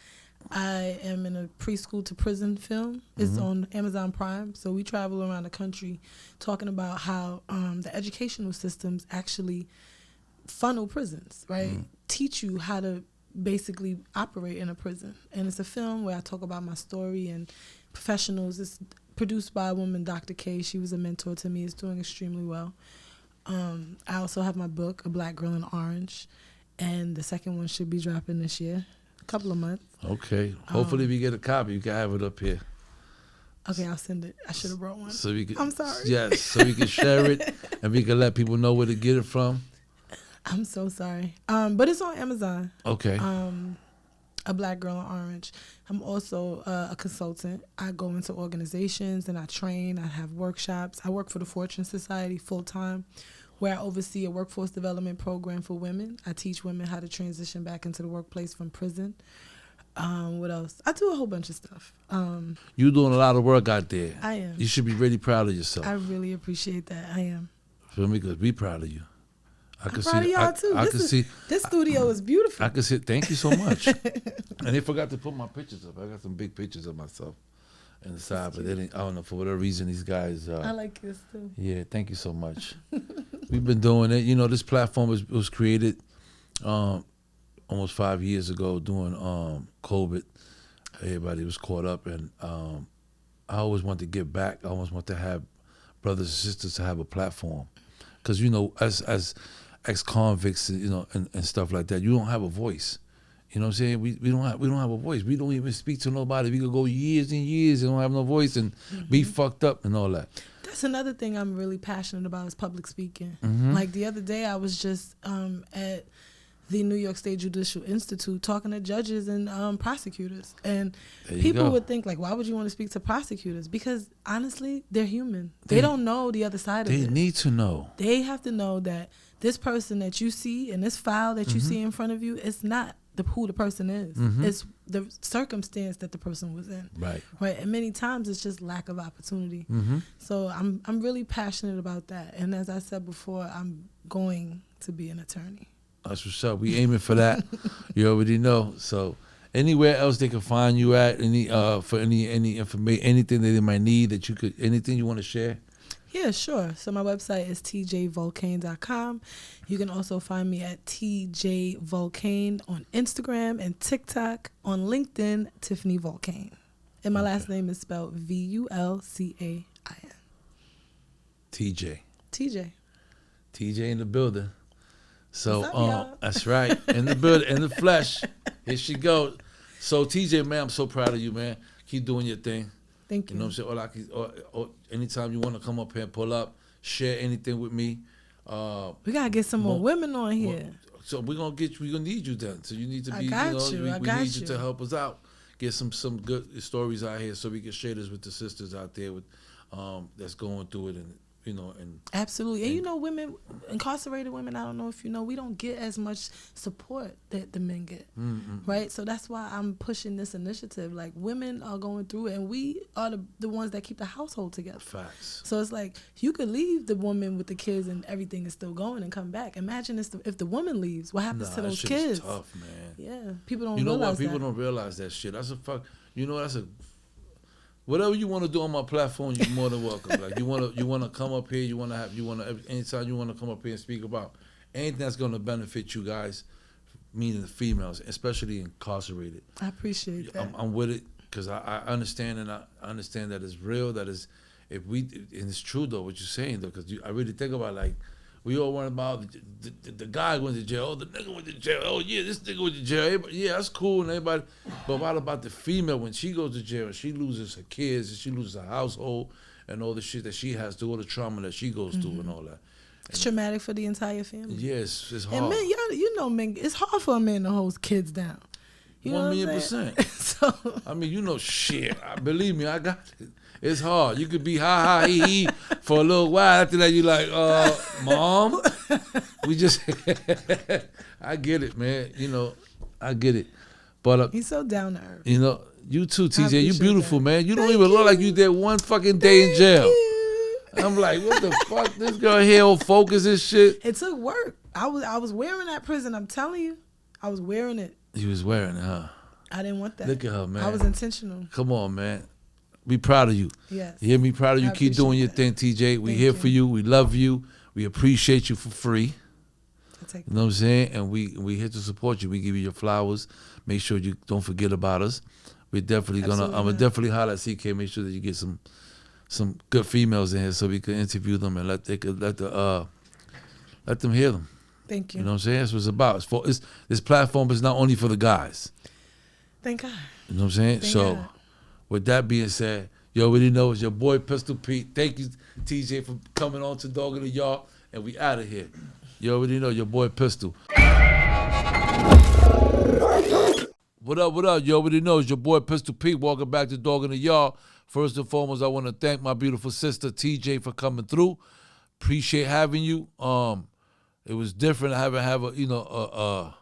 I am in a preschool to prison film. It's on Amazon Prime. So we travel around the country talking about how the educational systems actually funnel prisons, right? Teach you how to basically operate in a prison. And it's a film where I talk about my story and professionals. It's produced by a woman, Dr. K. She was a mentor to me. It's doing extremely well. I also have my book, A Black Girl in Orange, and the second one should be dropping this year, a couple of months. Okay. Hopefully we get a copy. You can have it up here. Okay, I'll send it. I should have brought one. So we can, I'm sorry. Yes, so we can share it and we can let people know where to get it from. I'm so sorry. But it's on Amazon. Okay. A Black Girl in Orange. I'm also a consultant. I go into organizations and I train. I have workshops. I work for the Fortune Society full time, where I oversee a workforce development program for women. I teach women how to transition back into the workplace from prison. What else? I do a whole bunch of stuff. You're doing a lot of work out there. I am. You should be really proud of yourself. I really appreciate that. I am. Feel me? Because we proud of you. I'm proud of y'all too. This studio is beautiful. I can see. Thank you so much. And they forgot to put my pictures up. I got some big pictures of myself in the side, but they didn't. I don't know, for whatever reason these guys. I like this too. Yeah, thank you so much. We've been doing it. You know, this platform was created almost 5 years ago during COVID. Everybody was caught up, and I always want to give back. I always want to have brothers and sisters to have a platform, because you know, as ex-convicts, you know, and stuff like that, you don't have a voice. You know what I'm saying? We don't have a voice. We don't even speak to nobody. We could go years and years and don't have no voice and be fucked up and all that. That's another thing I'm really passionate about is public speaking. Mm-hmm. Like the other day, I was just at the New York State Judicial Institute talking to judges and prosecutors. And people would think, like, why would you want to speak to prosecutors? Because honestly, they're human. They don't know the other side of it. They need to know. They have to know that this person that you see and this file that you see in front of you, it's not who the person is. It's the circumstance that the person was in. Right. And many times it's just lack of opportunity. So I'm really passionate about that. And as I said before, I'm going to be an attorney. That's what's up. We aiming for that. You already know. So anywhere else they can find you at, for any information, anything that they might need that you could, anything you want to share? Yeah, sure. So my website is tjvulcain.com. You can also find me at tjvulcain on Instagram and TikTok. On LinkedIn, Tiffany Vulcain. And my last name is spelled Vulcain. TJ. TJ in the building. So what's up, y'all? that's right. In the building, in the flesh. Here she goes. So TJ, man, I'm so proud of you, man. Keep doing your thing. Thank you. You know what I'm saying? Or anytime you want to come up here and pull up, share anything with me. We gotta get some more women on here. So we're gonna need you then. So you need to be. I We need you to help us out. Get some good stories out here so we can share this with the sisters out there with that's going through it, and you know, and Absolutely. And you know, women, incarcerated women, I don't know if you know, we don't get as much support that the men get, right? So that's why I'm pushing this initiative. Like, women are going through it, and we are the ones that keep the household together. facts. So it's like, you could leave the woman with the kids and everything is still going and come back. Imagine if the woman leaves, what happens to That those shit kids? is tough, man. Yeah, people don't You know realize what? People that. don't realize that shit. That's a fuck. You know, that's a. Whatever you want to do on my platform, you're more than welcome. Like, you wanna come up here. Anytime you wanna come up here and speak about anything that's gonna benefit you guys, meaning the females, especially incarcerated. I appreciate that. I'm with it because I understand, and I understand that it's real. That is, and it's true though what you're saying though, because I really think about, like, we all worry about the guy went to jail. Oh, the nigga went to jail. Oh yeah, this nigga went to jail. Everybody, yeah, that's cool and everybody. But what about the female when she goes to jail and she loses her kids and she loses her household and all the shit that she has to, all the trauma that she goes through and all that. It's traumatic for the entire family. Yes, it's hard. And men, you know, men, it's hard for a man to hold kids down. You know 1,000,000%. So I mean, you know, shit. Believe me, I got it. It's hard. You could be ha ha he he for a little while. After that, you like, mom, we just. I get it, man. You know, I get it. But he's so down to earth. you know, you too, TJ. You appreciate beautiful, that. man. You don't Thank even look you. like you did one fucking day in jail. You. I'm like, what the fuck? This girl here all focus and shit. It took work. I was wearing that prison. I'm telling you, I was wearing it. You was wearing it, huh? I didn't want that. Look at her, man. I was intentional. Come on, man. Be proud of you. Yes. You hear me? Proud of you. I Keep doing your appreciate thing, TJ. We Thank here you. for you. We love you. We appreciate you for free. I take You know what I'm saying? And we here to support you. We give you your flowers. Make sure you don't forget about us. We're definitely gonna. Absolutely I'm gonna not. definitely holler at CK. Make sure that you get some good females in here so we can interview them and let them hear them. Thank you. You know what I'm saying? That's what it's about. This platform is not only for the guys. Thank God. You know what I'm saying? Thank So, God. with that being said, you already know it's your boy Pistol Pete. Thank you, TJ, for coming on to Dog in the Yard, and we out of here. You already know your boy Pistol. What up, what up? You already know it's your boy Pistol Pete. Welcome back to Dog in the Yard. First and foremost, I want to thank my beautiful sister TJ for coming through. Appreciate having you. It was different. I haven't had a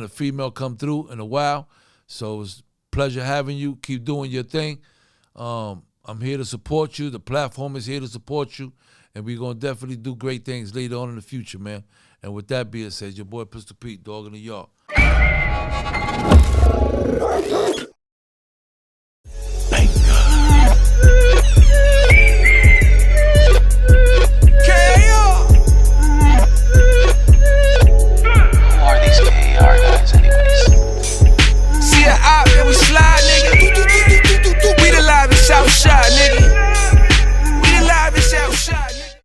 female come through in a while. So it was a pleasure having you. Keep doing your thing. I'm here to support you. The platform is here to support you. And we're going to definitely do great things later on in the future, man. And with that being said, your boy Pistol Pete, Dog in the Yard.